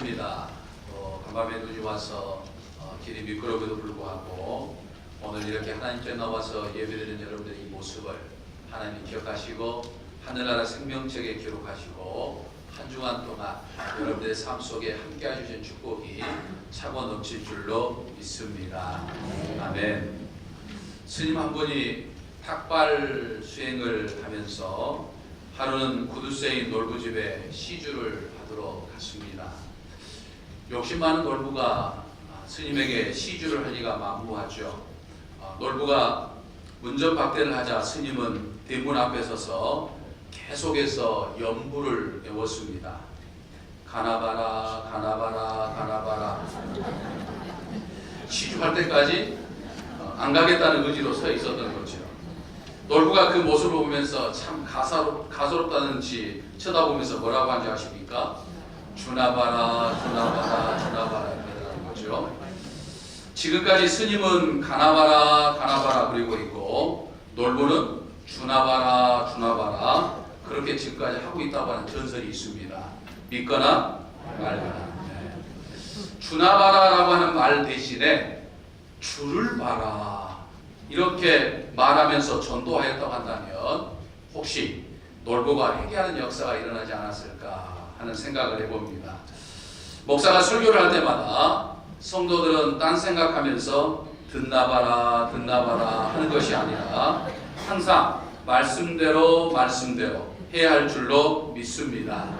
반갑습니다. 간밤에 눈이 와서 길이 미끄러워도 불구하고 오늘 이렇게 하나님께 나와서 예배드리는 여러분들의 이 모습을 하나님이 기억하시고 하늘나라 생명책에 기록하시고 한 주간 동안 여러분들의 삶 속에 함께 해주신 축복이 차고 넘칠 줄로 믿습니다. 아멘. 스님 한 분이 탁발 수행을 하면서 하루는 구두쇠인 놀부집에 시주를 하도록 갔습니다. 욕심 많은 놀부가 스님에게 시주를 할 리가 만무하죠. 놀부가 문전박대를 하자 스님은 대문 앞에 서서 계속해서 연부를 외웠습니다. 가나바라 가나바라 가나바라. 시주할 때까지 안 가겠다는 의지로 서 있었던 거죠. 놀부가 그 모습을 보면서 참 가소롭다는지 쳐다보면서 뭐라고 한지 아십니까? 주나바라 주나바라 주나바라 이러는 거죠. 지금까지 스님은 가나바라 가나바라 그리고 있고 놀부는 주나바라 주나바라 그렇게 지금까지 하고 있다고 하는 전설이 있습니다. 믿거나 말거나. 주나바라라고 하는 말 대신에 주를 봐라 이렇게 말하면서 전도하였다고 한다면 혹시 놀부가 회개하는 역사가 일어나지 않았을까 하는 생각을 해봅니다. 목사가 설교를 할 때마다 성도들은 딴 생각하면서 듣나봐라 듣나봐라 하는 것이 아니라 항상 말씀대로 해야 할 줄로 믿습니다.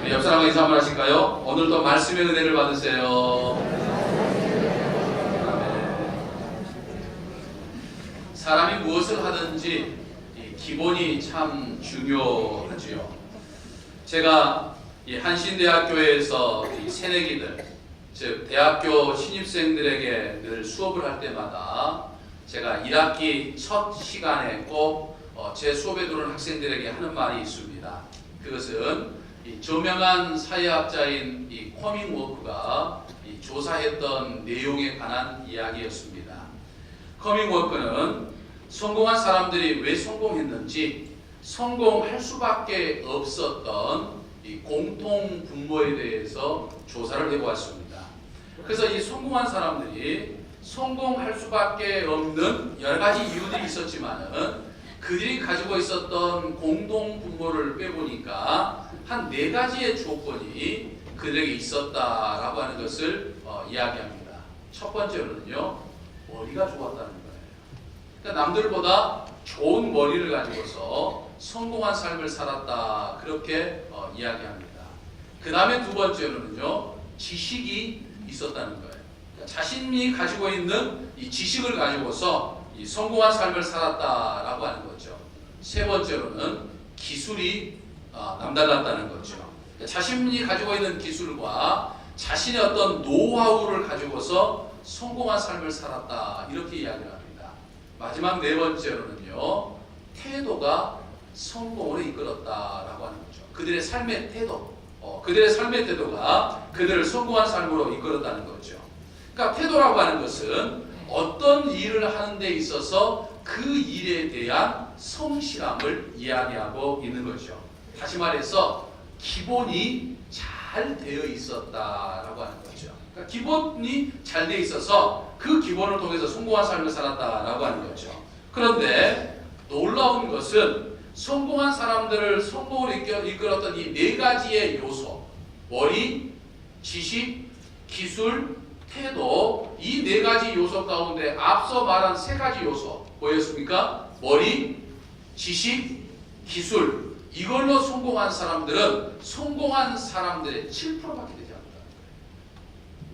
옆 사람과 인사 한번 하실까요? 오늘도 말씀의 은혜를 받으세요. 사람이 무엇을 하든지 기본이 참 중요하지요. 제가 이 한신대학교에서 이 새내기들, 즉 대학교 신입생들에게 늘 수업을 할 때마다 제가 1학기 첫 시간에 꼭 제 수업에 들어오는 학생들에게 하는 말이 있습니다. 그것은 이 저명한 사회학자인 이 커밍워크가 조사했던 내용에 관한 이야기였습니다. 커밍워크는 성공한 사람들이 왜 성공했는지 성공할 수밖에 없었던 이 공통 분모에 대해서 조사를 해보았습니다. 그래서 이 성공한 사람들이 성공할 수밖에 없는 여러 가지 이유들이 있었지만은 그들이 가지고 있었던 공동 분모를 빼보니까 한 4가지의 조건이 그들에게 있었다라고 하는 것을 이야기합니다. 첫 번째로는요, 머리가 좋았다는 거예요. 그러니까 남들보다 좋은 머리를 가지고서 성공한 삶을 살았다 그렇게 이야기합니다. 그 다음에 두 번째로는요, 지식이 있었다는 거예요. 그러니까 자신이 가지고 있는 이 지식을 가지고서 이 성공한 삶을 살았다라고 하는 거죠. 세 번째로는 기술이 남달랐다는 거죠. 그러니까 자신이 가지고 있는 기술과 자신의 어떤 노하우를 가지고서 성공한 삶을 살았다 이렇게 이야기를 합니다. 마지막 네 번째로는요, 태도가 성공을 이끌었다라고 하는 거죠. 그들의 삶의 태도, 그들의 삶의 태도가 그들을 성공한 삶으로 이끌었다는 거죠. 그러니까 태도라고 하는 것은 어떤 일을 하는 데 있어서 그 일에 대한 성실함을 이야기하고 있는 거죠. 다시 말해서 기본이 잘 되어 있었다라고 하는 거죠. 그러니까 기본이 잘 되어 있어서 그 기본을 통해서 성공한 삶을 살았다라고 하는 거죠. 그런데 놀라운 것은 성공한 사람들을 성공을 이끌었던 이 4가지의 요소, 머리, 지식, 기술, 태도, 이 4가지 요소 가운데 앞서 말한 3가지 요소 뭐였습니까? 머리, 지식, 기술, 이걸로 성공한 사람들은 성공한 사람들의 7%밖에 되지 않는다.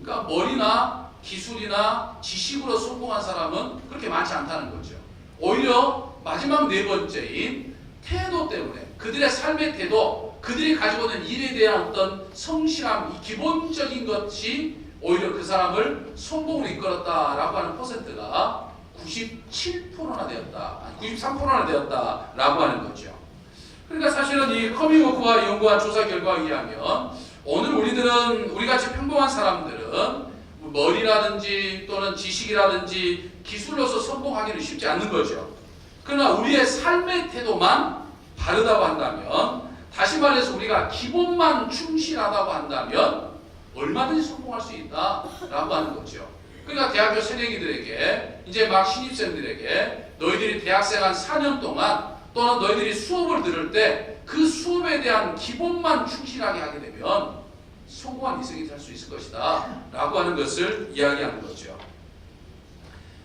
그러니까 머리나 기술이나 지식으로 성공한 사람은 그렇게 많지 않다는 거죠. 오히려 마지막 4번째인 태도 때문에 그들의 삶의 태도, 그들이 가지고 있는 일에 대한 어떤 성실함, 이 기본적인 것이 오히려 그 사람을 성공으로 이끌었다라고 하는 퍼센트가 97%나 되었다, 93%나 되었다라고 하는 거죠. 그러니까 사실은 이 커밍워크가 연구한 조사 결과에 의하면 오늘 우리같이 평범한 사람들은 머리라든지 또는 지식이라든지 기술로서 성공하기는 쉽지 않는 거죠. 그러나 우리의 삶의 태도만 바르다고 한다면, 다시 말해서 우리가 기본만 충실하다고 한다면 얼마든지 성공할 수 있다라고 하는 거죠. 그러니까 대학교 새내기들에게, 이제 막 신입생들에게 너희들이 대학생 한 4년 동안 또는 너희들이 수업을 들을 때 그 수업에 대한 기본만 충실하게 하게 되면 성공한 인생이 될 수 있을 것이다 라고 하는 것을 이야기하는 거죠.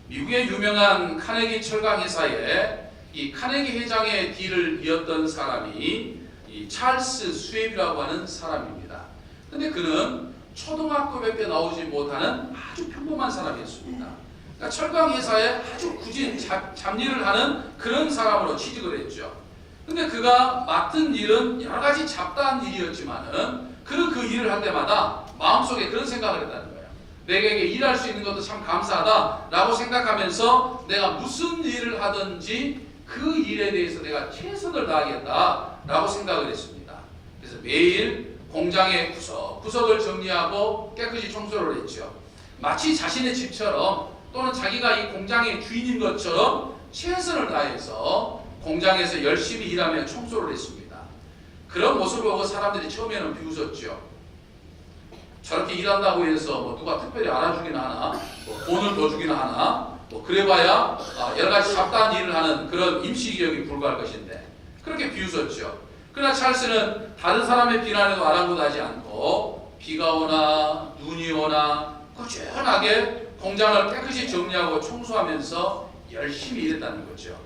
미국의 유명한 카네기 철강 회사에 이 카네기 회장의 뒤를 이었던 사람이 이 찰스 스웸이라고 하는 사람입니다. 근데 그는 초등학교밖에 나오지 못하는 아주 평범한 사람이었습니다. 그러니까 철강 회사에 아주 굳이 잡일을 하는 그런 사람으로 취직을 했죠. 근데 그가 맡은 일은 여러 가지 잡다한 일이었지만은 그는 그 일을 할 때마다 마음속에 그런 생각을 했다는 거예요. 내게 일할 수 있는 것도 참 감사하다라고 생각하면서 내가 무슨 일을 하든지 그 일에 대해서 내가 최선을 다하겠다라고 생각을 했습니다. 그래서 매일 공장의 구석을 정리하고 깨끗이 청소를 했죠. 마치 자신의 집처럼 또는 자기가 이 공장의 주인인 것처럼 최선을 다해서 공장에서 열심히 일하며 청소를 했습니다. 그런 모습을 보고 사람들이 처음에는 비웃었죠. 저렇게 일한다고 해서 뭐 누가 특별히 알아주긴 하나, 뭐 돈을 더 주긴 하나, 뭐 그래봐야 여러 가지 잡다한 일을 하는 그런 임시기업이 불과할 것인데 그렇게 비웃었죠. 그러나 찰스는 다른 사람의 비난에도 아랑곳하지 않고 비가 오나 눈이 오나 꾸준하게 공장을 깨끗이 정리하고 청소하면서 열심히 일했다는 거죠.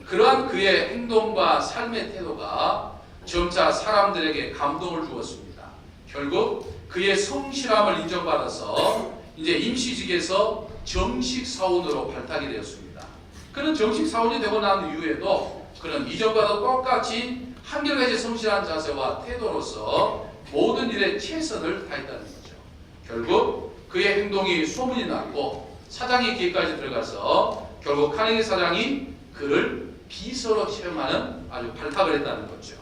그러한 그의 행동과 삶의 태도가 점차 사람들에게 감동을 주었습니다. 결국 그의 성실함을 인정받아서 이제 임시직에서 정식 사원으로 발탁이 되었습니다. 그는 정식 사원이 되고 난 이후에도 그는 이전과도 똑같이 한결같이 성실한 자세와 태도로서 모든 일에 최선을 다했다는 거죠. 결국 그의 행동이 소문이 났고 사장의 귀에까지 들어가서 결국 카네기 사장이 그를 비서로 채용하는 아주 발탁을 했다는 거죠.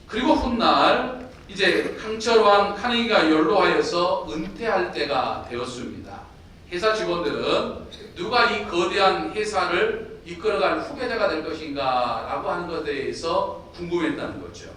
그리고 훗날 이제 강철왕 카네기가 연로하여서 은퇴할 때가 되었습니다. 회사 직원들은 누가 이 거대한 회사를 이끌어갈 후계자가 될 것인가 라고 하는 것에 대해서 궁금했다는 거죠.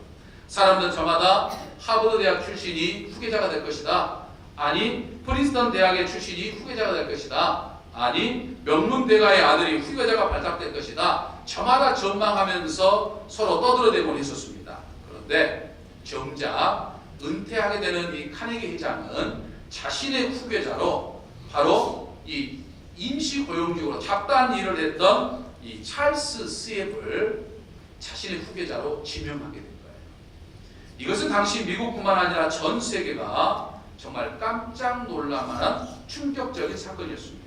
사람들은 저마다 하버드 대학 출신이 후계자가 될 것이다. 아니 프린스턴 대학의 출신이 후계자가 될 것이다. 아니 명문대가의 아들이 후계자가 발탁될 것이다. 저마다 전망하면서 서로 떠들어대곤 했었습니다. 그런데 정작 은퇴하게 되는 이 카네기 회장은 자신의 후계자로 바로 이 임시 고용직으로 잡다한 일을 했던 이 찰스 스웸을 자신의 후계자로 지명하게 된 거예요. 이것은 당시 미국뿐만 아니라 전 세계가 정말 깜짝 놀랄만한 충격적인 사건이었습니다.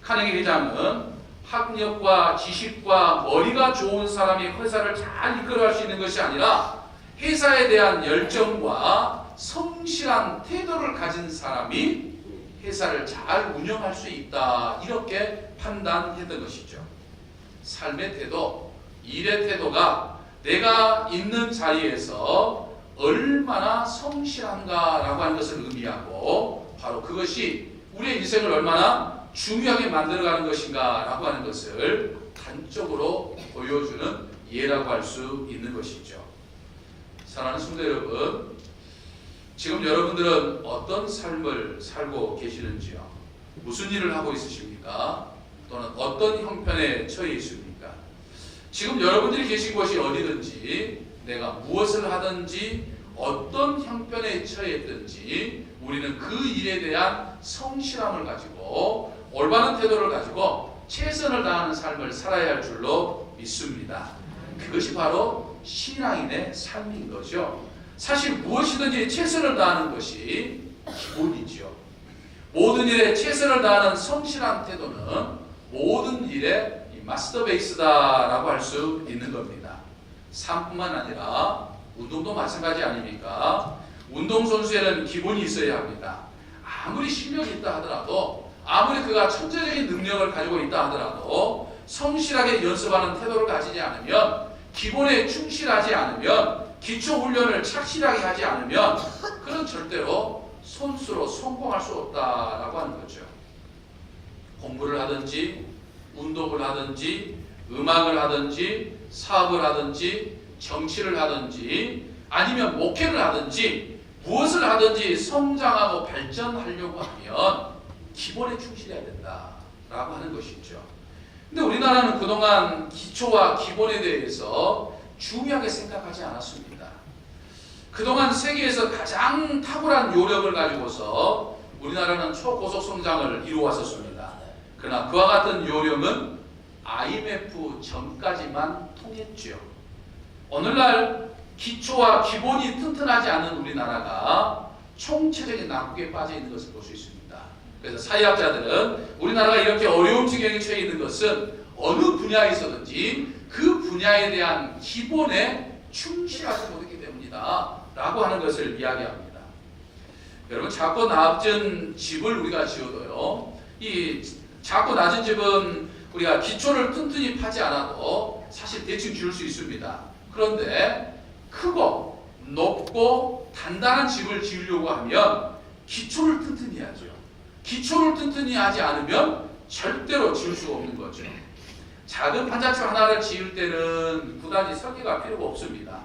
카네기 회장은 학력과 지식과 머리가 좋은 사람이 회사를 잘 이끌어갈 수 있는 것이 아니라 회사에 대한 열정과 성실한 태도를 가진 사람이 회사를 잘 운영할 수 있다 이렇게 판단했던 것이죠. 삶의 태도, 일의 태도가 내가 있는 자리에서 얼마나 성실한가라고 하는 것을 의미하고 바로 그것이 우리의 인생을 얼마나 중요하게 만들어가는 것인가 라고 하는 것을 단적으로 보여주는 예라고 할 수 있는 것이죠. 사랑하는 성도 여러분, 지금 여러분들은 어떤 삶을 살고 계시는지요? 무슨 일을 하고 있으십니까? 또는 어떤 형편에 처해 있습니까? 지금 여러분들이 계신 곳이 어디든지 내가 무엇을 하든지 어떤 형편에 처했든지 우리는 그 일에 대한 성실함을 가지고 올바른 태도를 가지고 최선을 다하는 삶을 살아야 할 줄로 믿습니다. 그것이 바로 신앙인의 삶인 거죠. 사실 무엇이든지 최선을 다하는 것이 기본이죠. 모든 일에 최선을 다하는 성실한 태도는 모든 일의 마스터 베이스다라고 할 수 있는 겁니다. 삶뿐만 아니라 운동도 마찬가지 아닙니까? 운동선수에는 기본이 있어야 합니다. 아무리 실력이 있다 하더라도 아무리 그가 천재적인 능력을 가지고 있다 하더라도 성실하게 연습하는 태도를 가지지 않으면 기본에 충실하지 않으면 기초훈련을 착실하게 하지 않으면 그는 절대로 선수로 성공할 수 없다라고 하는 거죠. 공부를 하든지 운동을 하든지 음악을 하든지 사업을 하든지 정치를 하든지 아니면 목회를 하든지 무엇을 하든지 성장하고 발전하려고 하면 기본에 충실해야 된다라고 하는 것이죠. 근데 우리나라는 그동안 기초와 기본에 대해서 중요하게 생각하지 않았습니다. 그동안 세계에서 가장 탁월한 요령을 가지고서 우리나라는 초고속 성장을 이루어왔었습니다. 그러나 그와 같은 요령은 IMF 전까지만 통했죠. 오늘날 기초와 기본이 튼튼하지 않은 우리나라가 총체적인 낙후에 빠져 있는 것을 볼 수 있습니다. 그래서 사회학자들은 우리나라가 이렇게 어려운 지경에 처해 있는 것은 어느 분야에 있어든지 그 분야에 대한 기본에 충실하지 못했기 때문이다 라고 하는 것을 이야기합니다. 여러분, 작고 낮은 집을 우리가 지어도요, 이 작고 낮은 집은 우리가 기초를 튼튼히 파지 않아도 사실 대충 지을 수 있습니다. 그런데 크고 높고 단단한 집을 지으려고 하면 기초를 튼튼히 해야죠. 기초를 튼튼히 하지 않으면 절대로 지을 수가 없는 거죠. 작은 판자집 하나를 지을 때는 그다지 설계가 필요가 없습니다.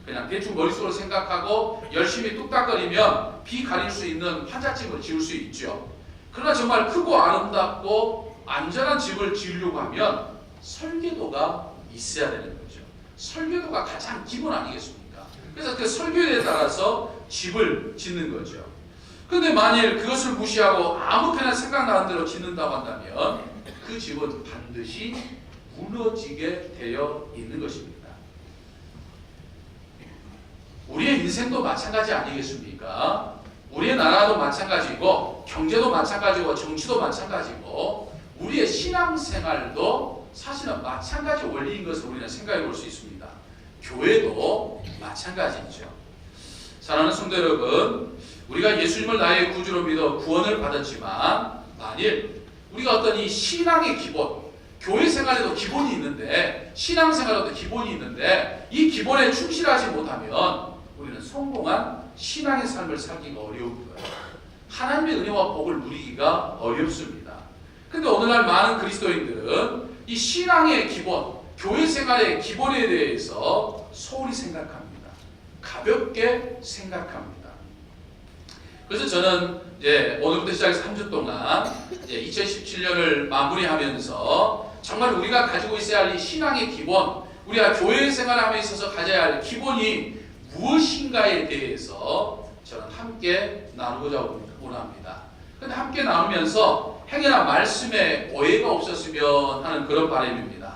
그냥 대충 머릿속으로 생각하고 열심히 뚝딱거리면 비 가릴 수 있는 판자집을 지을 수 있죠. 그러나 정말 크고 아름답고 안전한 집을 지으려고 하면 설계도가 있어야 되는 거죠. 설계도가 가장 기본 아니겠습니까? 그래서 그 설계도에 따라서 집을 짓는 거죠. 그런데 만일 그것을 무시하고 아무 편나 생각나는 대로 짓는다고 한다면 그 집은 반드시 무너지게 되어 있는 것입니다. 우리의 인생도 마찬가지 아니겠습니까? 우리의 나라도 마찬가지고 경제도 마찬가지고 정치도 마찬가지고 우리의 신앙생활도 사실은 마찬가지 원리인 것을 우리는 생각해 볼 수 있습니다. 교회도 마찬가지죠. 사랑하는 성도 여러분, 우리가 예수님을 나의 구주로 믿어 구원을 받았지만 만일 우리가 어떤 이 신앙의 기본, 교회 생활에도 기본이 있는데 신앙생활에도 기본이 있는데 이 기본에 충실하지 못하면 우리는 성공한 신앙의 삶을 살기가 어려운 거예요. 하나님의 은혜와 복을 누리기가 어렵습니다. 근데 오늘날 많은 그리스도인들은 이 신앙의 기본, 교회 생활의 기본에 대해서 소홀히 생각합니다. 가볍게 생각합니다. 그래서 저는 이제 오늘부터 시작해서 3주 동안 이제 2017년을 마무리하면서 정말 우리가 가지고 있어야 할 이 신앙의 기본, 우리가 교회 생활함에 있어서 가져야 할 기본이 무엇인가에 대해서 저는 함께 나누고자 원합니다. 그런데 함께 나누면서 행여나 말씀에 오해가 없었으면 하는 그런 바람입니다.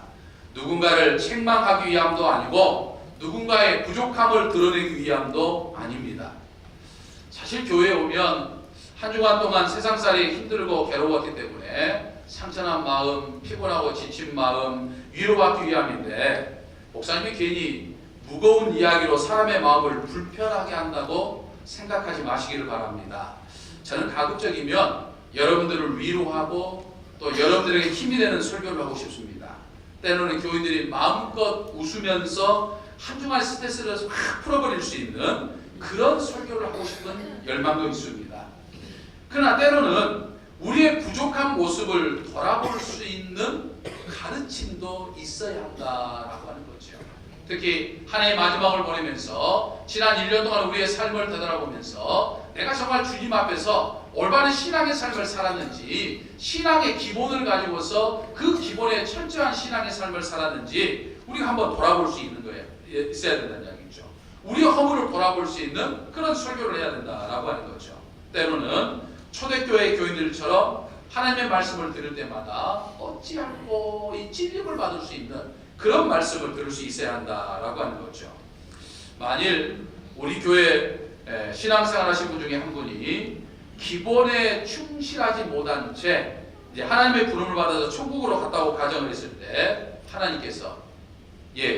누군가를 책망하기 위함도 아니고 누군가의 부족함을 드러내기 위함도 아닙니다. 사실 교회에 오면 한 주간 동안 세상살이 힘들고 괴로웠기 때문에 상처난 마음, 피곤하고 지친 마음 위로받기 위함인데 목사님이 괜히 무거운 이야기로 사람의 마음을 불편하게 한다고 생각하지 마시기를 바랍니다. 저는 가급적이면 여러분들을 위로하고 또 여러분들에게 힘이 되는 설교를 하고 싶습니다. 때로는 교인들이 마음껏 웃으면서 한 주간의 스트레스를 확 풀어버릴 수 있는 그런 설교를 하고 싶은 열망도 있습니다. 그러나 때로는 우리의 부족한 모습을 돌아볼 수 있는 가르침도 있어야 한다라고 하는 거죠. 특히 한 해의 마지막을 보내면서 지난 1년 동안 우리의 삶을 되돌아보면서 내가 정말 주님 앞에서 올바른 신앙의 삶을 살았는지, 신앙의 기본을 가지고서 그 기본에 철저한 신앙의 삶을 살았는지 우리가 한번 돌아볼 수 있는 거예요. 있어야 된다는 이야기죠. 우리의 허물을 돌아볼 수 있는 그런 설교를 해야 된다라고 하는 거죠. 때로는 초대교회 교인들처럼 하나님의 말씀을 들을 때마다 어찌할꼬 이 찔림을 받을 수 있는 그런 말씀을 들을 수 있어야 한다라고 하는 거죠. 만일 우리 교회 신앙생활 하신 분 중에 한 분이 기본에 충실하지 못한 채 이제 하나님의 부름을 받아서 천국으로 갔다고 가정을 했을 때 하나님께서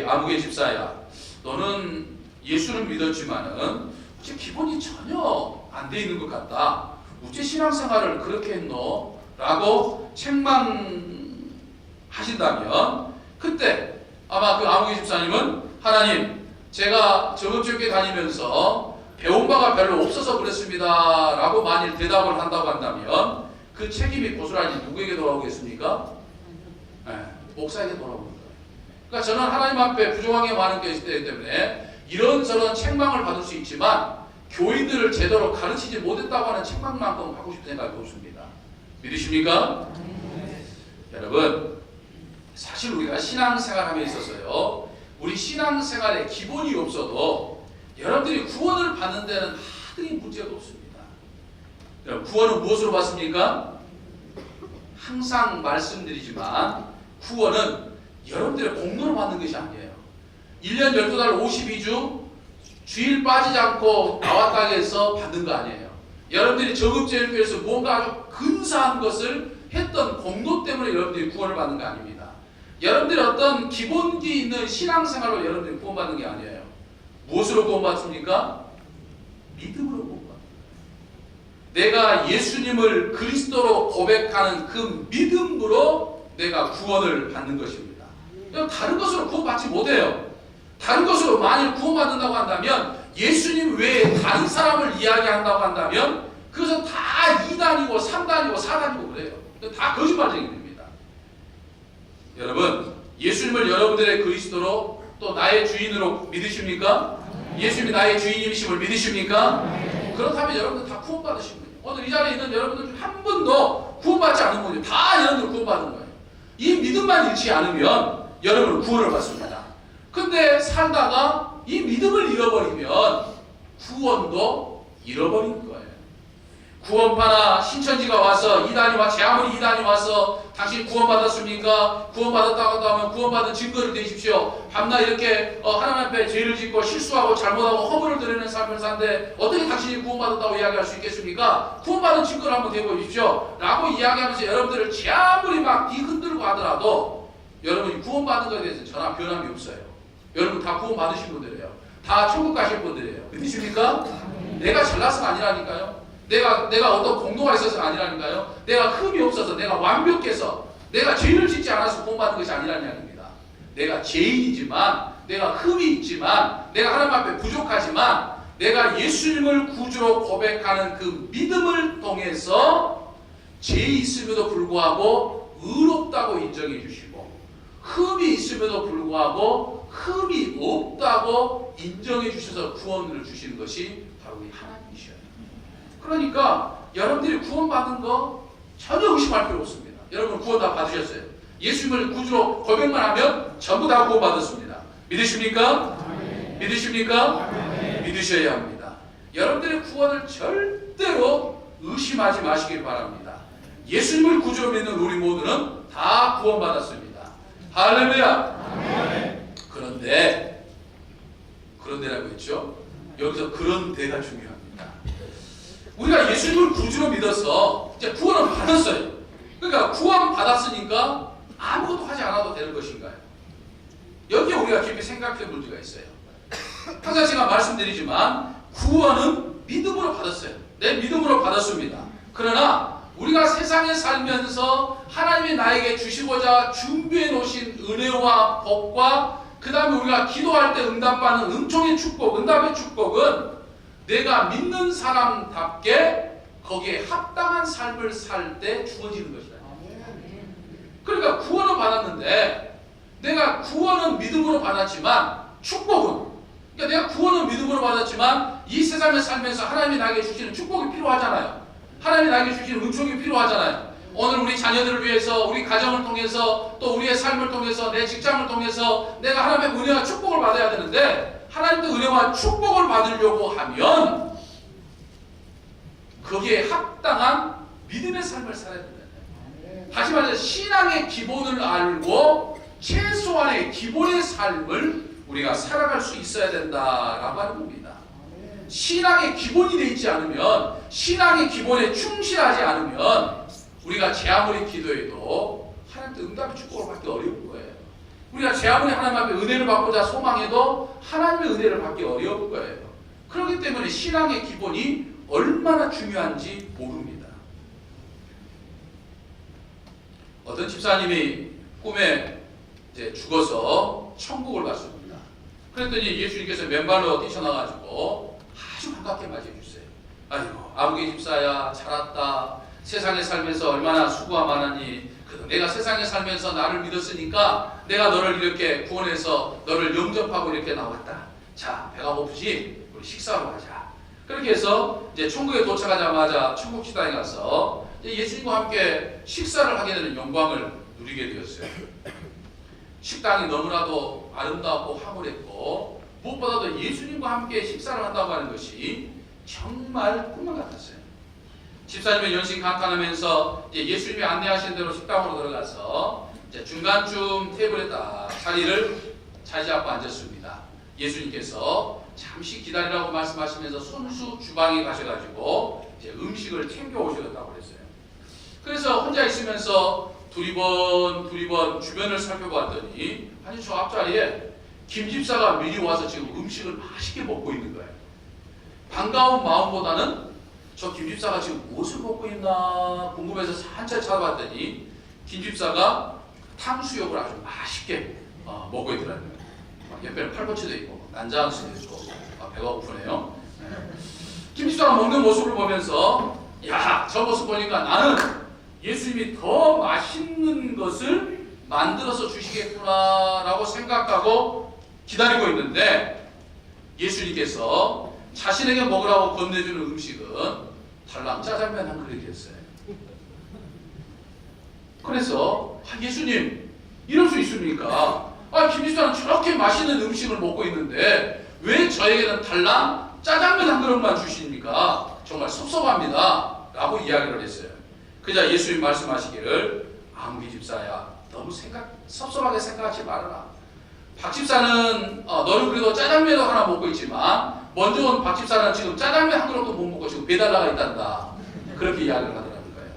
아무개 집사야, 너는 예수를 믿었지만은 어째 기본이 전혀 안 돼 있는 것 같다. 어째 신앙생활을 그렇게 했노? 라고 책망하신다면 그때 아마 그 아무개 집사님은 하나님, 제가 저번 주에 다니면서 배운 바가 별로 없어서 그랬습니다 라고 만일 대답을 한다고 한다면 그 책임이 고스란히 누구에게 돌아오겠습니까? 목사에게 돌아옵니다. 그러니까 저는 하나님 앞에 부정하게 많은 게 있기 때문에 이런저런 책망을 받을 수 있지만 교인들을 제대로 가르치지 못했다고 하는 책망만큼 받고 싶은 생각이 없습니다. 믿으십니까? 여러분, 사실 우리가 신앙생활함에 있어서요, 우리 신앙생활에 기본이 없어도 여러분들이 구원을 받는 데는 하등이 문제가 없습니다. 여러분, 구원은 무엇으로 받습니까? 항상 말씀드리지만 구원은 여러분들의 공로로 받는 것이 아니에요. 1년 12달 52주 주일 빠지지 않고 나왔다 해서 받는 거 아니에요. 여러분들이 정읍제일교회에서 뭔가 아주 근사한 것을 했던 공로 때문에 여러분들이 구원을 받는 거 아닙니다. 여러분들이 어떤 기본기 있는 신앙생활로 여러분들이 구원받는 게 아니에요. 무엇으로 구원받습니까? 믿음으로 구원받습니다. 내가 예수님을 그리스도로 고백하는 그 믿음으로 내가 구원을 받는 것입니다. 다른 것으로 구원받지 못해요. 다른 것으로 만일 구원받는다고 한다면, 예수님 외에 다른 사람을 이야기한다고 한다면 그것은 다 2단이고 3단이고 4단이고 그래요. 다 거짓말쟁이입니다. 여러분, 예수님을 여러분들의 그리스도로 또 나의 주인으로 믿으십니까? 예수님이 나의 주인이심을 믿으십니까? 그렇다면 여러분들 다 구원받으신 거예요. 오늘 이 자리에 있는 여러분들 중 한 분도 구원받지 않은 분이 다 여러분들 구원받은 거예요. 이 믿음만 잃지 않으면 여러분은 구원을 받습니다. 근데 살다가 이 믿음을 잃어버리면 구원도 잃어버린 거예요. 구원파나 신천지가 와서 이단이 제 아무리 이단이 와서 당신 구원받았습니까? 구원받았다고 하면 구원받은 증거를 대십시오. 밤낮 이렇게 하나님 앞에 죄를 짓고 실수하고 잘못하고 허물을 드리는 삶을 사는데 어떻게 당신이 구원받았다고 이야기할 수 있겠습니까? 구원받은 증거를 한번 대보십시오 라고 이야기하면서 여러분들을 제 아무리 막 뒤흔들고 하더라도 여러분이 구원받은 것에 대해서 전혀 변함이 없어요. 여러분 다 구원받으신 분들이에요. 다 천국 가실 분들이에요. 믿으십니까? 내가 잘나서가 아니라니까요. 내가 어떤 공로가 있어서가 아니라니까요. 내가 흠이 없어서, 내가 완벽해서, 내가 죄를 짓지 않아서 구원받는 것이 아니라는 이야기입니다. 내가 죄인이지만, 내가 흠이 있지만, 내가 하나님 앞에 부족하지만, 내가 예수님을 구주로 고백하는 그 믿음을 통해서 죄 있음에도 불구하고 의롭다고 인정해 주시고, 흠이 있음에도 불구하고 흠이 없다고 인정해 주셔서 구원을 주시는 것이 바로 우리 하나님이셔요. 그러니까 여러분들이 구원받은 거 전혀 의심할 필요 없습니다. 여러분 구원 다 받으셨어요. 예수님을 구주로 고백만 하면 전부 다 구원받았습니다. 믿으십니까? 믿으십니까? 믿으셔야 합니다. 여러분들의 구원을 절대로 의심하지 마시길 바랍니다. 예수님을 구주로 믿는 우리 모두는 다 구원받았습니다. 할렐루야. 그런데라고 했죠. 여기서 그런데가 중요합니다. 우리가 예수님을 구주로 믿어서 이제 구원을 받았어요. 그러니까 구원 받았으니까 아무것도 하지 않아도 되는 것인가요? 여기에 우리가 깊이 생각해 볼 문제가 있어요. 항상 제가 말씀드리지만 구원은 믿음으로 받았어요. 내 믿음으로 받았습니다. 그러나 우리가 세상에 살면서 하나님이 나에게 주시고자 준비해 놓으신 은혜와 복과 그 다음에 우리가 기도할 때 응답받는 은총의 축복, 응답의 축복은 내가 믿는 사람답게 거기에 합당한 삶을 살 때 주어지는 것이다. 그러니까 구원을 받았는데 내가 구원은 믿음으로 받았지만 축복은, 그러니까 내가 구원은 믿음으로 받았지만 이 세상에 살면서 하나님이 나에게 주시는 축복이 필요하잖아요. 하나님이 나에게 주시는 은총이 필요하잖아요. 오늘 우리 자녀들을 위해서, 우리 가정을 통해서, 또 우리의 삶을 통해서, 내 직장을 통해서 내가 하나님의 은혜와 축복을 받아야 되는데 하나님의 은혜와 축복을 받으려고 하면 거기에 합당한 믿음의 삶을 살아야 된다. 다시 말해서 신앙의 기본을 알고 최소한의 기본의 삶을 우리가 살아갈 수 있어야 된다라고 하는 겁니다. 신앙의 기본이 되어 있지 않으면, 신앙의 기본에 충실하지 않으면 우리가 제 아무리 기도해도 하나님께 응답의 축복을 받기 어려운 거예요. 우리가 제 아무리 하나님 앞에 은혜를 받고자 소망해도 하나님의 은혜를 받기 어려운 거예요. 그렇기 때문에 신앙의 기본이 얼마나 중요한지 모릅니다. 어떤 집사님이 꿈에 이제 죽어서 천국을 갔습니다. 그랬더니 예수님께서 맨발로 뛰쳐나가지고 아주 반갑게 맞이해 주세요. 아이고 아무개 집사야 잘 왔다. 세상에 살면서 얼마나 수고가 많았니. 내가 세상에 살면서 나를 믿었으니까 내가 너를 이렇게 구원해서 너를 영접하고 이렇게 나왔다. 자, 배가 고프지? 우리 식사하러 가자. 그렇게 해서 이제 천국에 도착하자마자 천국 식당에 가서 예수님과 함께 식사를 하게 되는 영광을 누리게 되었어요. 식당이 너무나도 아름답고 화목했고 무엇보다도 예수님과 함께 식사를 한다고 하는 것이 정말 꿈만 같았어요. 집사님은 연신 감탄하면서 이제 예수님이 안내하신 대로 식당으로 들어가서 이제 중간쯤 테이블에 딱 자리를 차지하고 앉았습니다. 예수님께서 잠시 기다리라고 말씀하시면서 손수 주방에 가셔가지고 이제 음식을 챙겨 오셨다고 그랬어요. 그래서 혼자 있으면서 두리번 주변을 살펴봤더니 아니 저 앞자리에 김 집사가 미리 와서 지금 음식을 맛있게 먹고 있는 거예요. 반가운 마음보다는 저 김 집사가 지금 무엇을 먹고 있나 궁금해서 한참 찾아봤더니 김 집사가 탕수육을 아주 맛있게 먹고 있더라고요. 옆에는 팔꿈치도 있고 난장할 수도 있고 배가 고프네요. 김 집사가 먹는 모습을 보면서 야, 저 모습 보니까 나는 예수님이 더 맛있는 것을 만들어서 주시겠구나 라고 생각하고 기다리고 있는데 예수님께서 자신에게 먹으라고 건네주는 음식은 달랑 짜장면 한 그릇이었어요. 그래서 예수님 이럴 수 있습니까? 김 집사는 저렇게 맛있는 음식을 먹고 있는데 왜 저에게는 달랑 짜장면 한 그릇만 주십니까? 정말 섭섭합니다 라고 이야기를 했어요. 그자 예수님 말씀하시기를 아무개 집사야 너무 섭섭하게 생각하지 말아라. 박 집사는 너는 그래도 짜장면도 하나 먹고 있지만 먼저 온 박 집사는 지금 짜장면 한 그릇도 못 먹고 지금 배달 나가 있단다. 그렇게 이야기를 하더라는 거예요.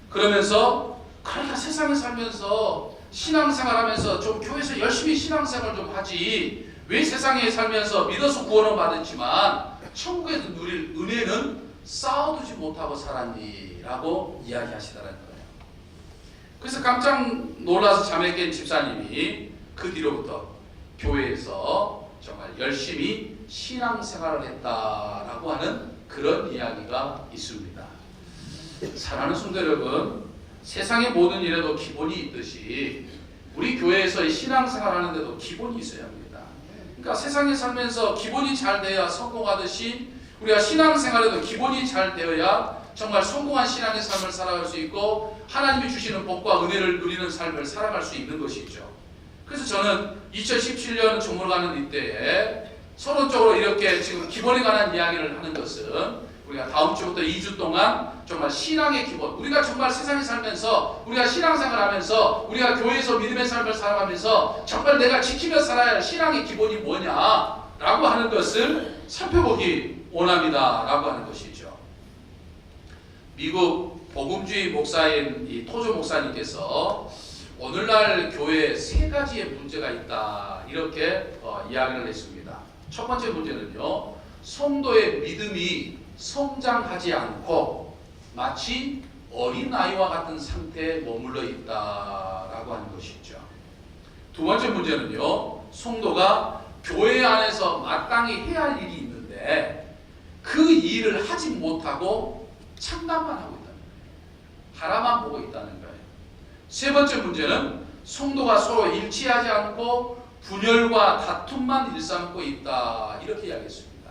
그러면서 그러니까 세상에 살면서 신앙생활하면서 좀 교회에서 열심히 신앙생활 좀 하지 왜 세상에 살면서 믿어서 구원을 받았지만 천국에서 누릴 은혜는 쌓아두지 못하고 살았니? 라고 이야기하시더라는 거예요. 그래서 깜짝 놀라서 잠에 깬 집사님이 그 뒤로부터 교회에서 정말 열심히 신앙생활을 했다라고 하는 그런 이야기가 있습니다. 사랑하는 성도 여러분, 세상의 모든 일에도 기본이 있듯이 우리 교회에서의 신앙생활 하는데도 기본이 있어야 합니다. 그러니까 세상에 살면서 기본이 잘 돼야 성공하듯이 우리가 신앙생활에도 기본이 잘 되어야 정말 성공한 신앙의 삶을 살아갈 수 있고 하나님이 주시는 복과 은혜를 누리는 삶을 살아갈 수 있는 것이죠. 그래서 저는 2017년 종을 가는 이때에 서론적으로 이렇게 지금 기본에 관한 이야기를 하는 것은 우리가 다음 주부터 2주 동안 정말 신앙의 기본, 우리가 정말 세상에 살면서 우리가 신앙생활 하면서 우리가 교회에서 믿음의 삶을 살아가면서 정말 내가 지키며 살아야 할 신앙의 기본이 뭐냐라고 하는 것을 살펴보기 원합니다 라고 하는 것이죠. 미국 복음주의 목사인 이 토조 목사님께서 오늘날 교회에 세 가지의 문제가 있다 이렇게 이야기를 했습니다. 첫 번째 문제는요, 성도의 믿음이 성장하지 않고 마치 어린아이와 같은 상태에 머물러 있다라고 하는 것이죠. 두 번째 문제는요, 성도가 교회 안에서 마땅히 해야 할 일이 있는데 그 일을 하지 못하고 창담만 하고 있다는 거예요. 바라만 보고 있다는 거예요. 세 번째 문제는 성도가 서로 일치하지 않고 분열과 다툼만 일삼고 있다 이렇게 이야기했습니다.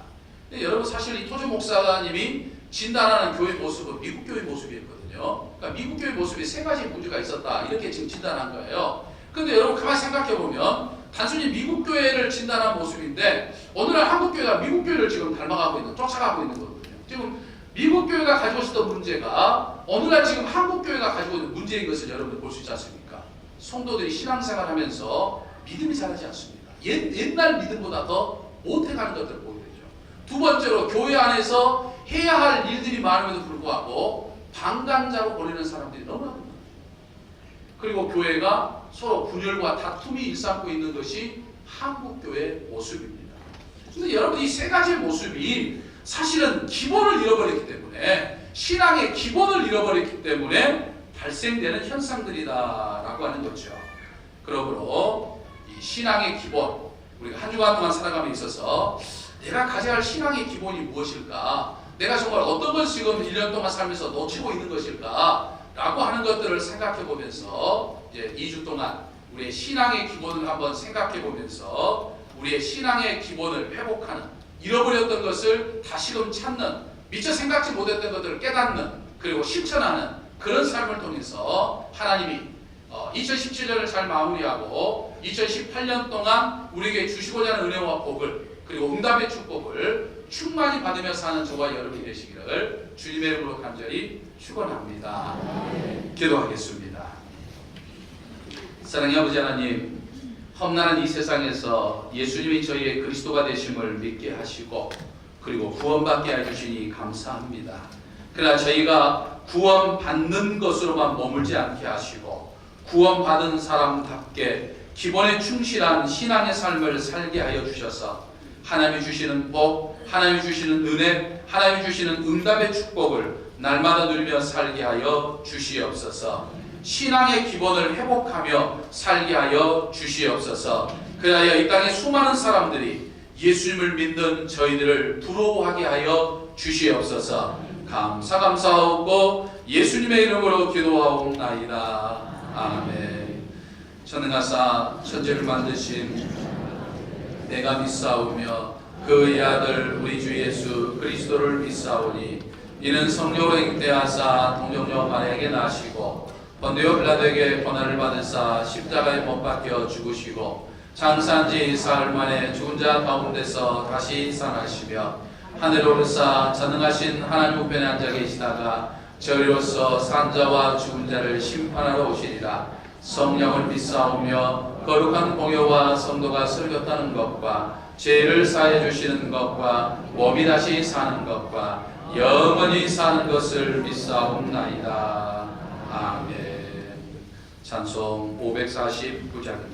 근데 여러분 사실 이 토조 목사님이 진단하는 교회 모습은 미국 교회 모습이었거든요. 그러니까 미국 교회 모습에 세 가지 문제가 있었다 이렇게 지금 진단한 거예요. 근데 여러분 가만히 생각해 보면 단순히 미국 교회를 진단한 모습인데 오늘날 한국 교회가 미국 교회를 지금 닮아가고 있는, 쫓아가고 있는 거거든요. 지금 미국 교회가 가지고 있었던 문제가 오늘날 지금 한국 교회가 가지고 있는 문제인 것을 여러분들 볼 수 있지 않습니까? 성도들이 신앙생활하면서 믿음이 자라지 않습니다. 옛날 믿음보다 더 못해가는 것들을 보게 되죠. 두 번째로 교회 안에서 해야 할 일들이 많음에도 불구하고 방관자로 보내는 사람들이 너무나 많아요. 그리고 교회가 서로 분열과 다툼이 일삼고 있는 것이 한국교회의 모습입니다. 그런데 여러분 이 세 가지의 모습이 사실은 기본을 잃어버렸기 때문에 신앙의 기본을 잃어버렸기 때문에 발생되는 현상들이다라고 하는 거죠. 그러므로 이 신앙의 기본, 우리가 한 주간 동안 살아감에 있어서 내가 가져야 할 신앙의 기본이 무엇일까? 내가 정말 어떤 걸 지금 1년 동안 살면서 놓치고 있는 것일까? 라고 하는 것들을 생각해 보면서 이제 2주 동안 우리의 신앙의 기본을 한번 생각해 보면서 우리의 신앙의 기본을 회복하는, 잃어버렸던 것을 다시금 찾는, 미처 생각지 못했던 것들을 깨닫는, 그리고 실천하는 그런 삶을 통해서 하나님이 2017년을 잘 마무리하고 2018년 동안 우리에게 주시고자 하는 은혜와 복을, 그리고 응답의 축복을 충만히 받으며 사는 저와 여러분이 되시기를 주님의 이름으로 간절히 축원합니다. 기도하겠습니다. 사랑의 아버지 하나님, 험난한 이 세상에서 예수님이 저희의 그리스도가 되심을 믿게 하시고 그리고 구원받게 해주시니 감사합니다. 그러나 저희가 구원받는 것으로만 머물지 않게 하시고 구원받은 사람답게 기본에 충실한 신앙의 삶을 살게 하여 주셔서 하나님이 주시는 복, 하나님이 주시는 은혜, 하나님이 주시는 응답의 축복을 날마다 누리며 살게 하여 주시옵소서. 신앙의 기본을 회복하며 살게 하여 주시옵소서. 그리하여 이 땅에 수많은 사람들이 예수님을 믿는 저희들을 부러워하게 하여 주시옵소서. 감사하고 예수님의 이름으로 기도하옵나이다. 아멘. 전능하사 천지를 만드신 내가 믿사오며 그의 아들 우리 주 예수 그리스도를 믿사오니 이는 성령으로 잉태하사 동정녀 마리아에게 나시고 본디오 빌라도에게 고난을 받으사 십자가에 못 박혀 죽으시고 장사한 지 사흘 만에 죽은 자 가운데서 다시 살아나시며 하늘에 오르사 전능하신 하나님 우편에 앉아 계시다가 저희로서 산자와 죽은 자를 심판하러 오시리라. 성령을 믿사오며 거룩한 공효와 성도가 설교하는 것과 죄를 사해 주시는 것과 몸이 다시 사는 것과 영원히 사는 것을 믿사옵나이다. 아멘. 찬송 549장입니다.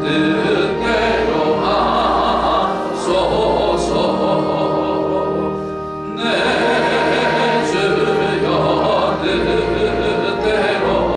늘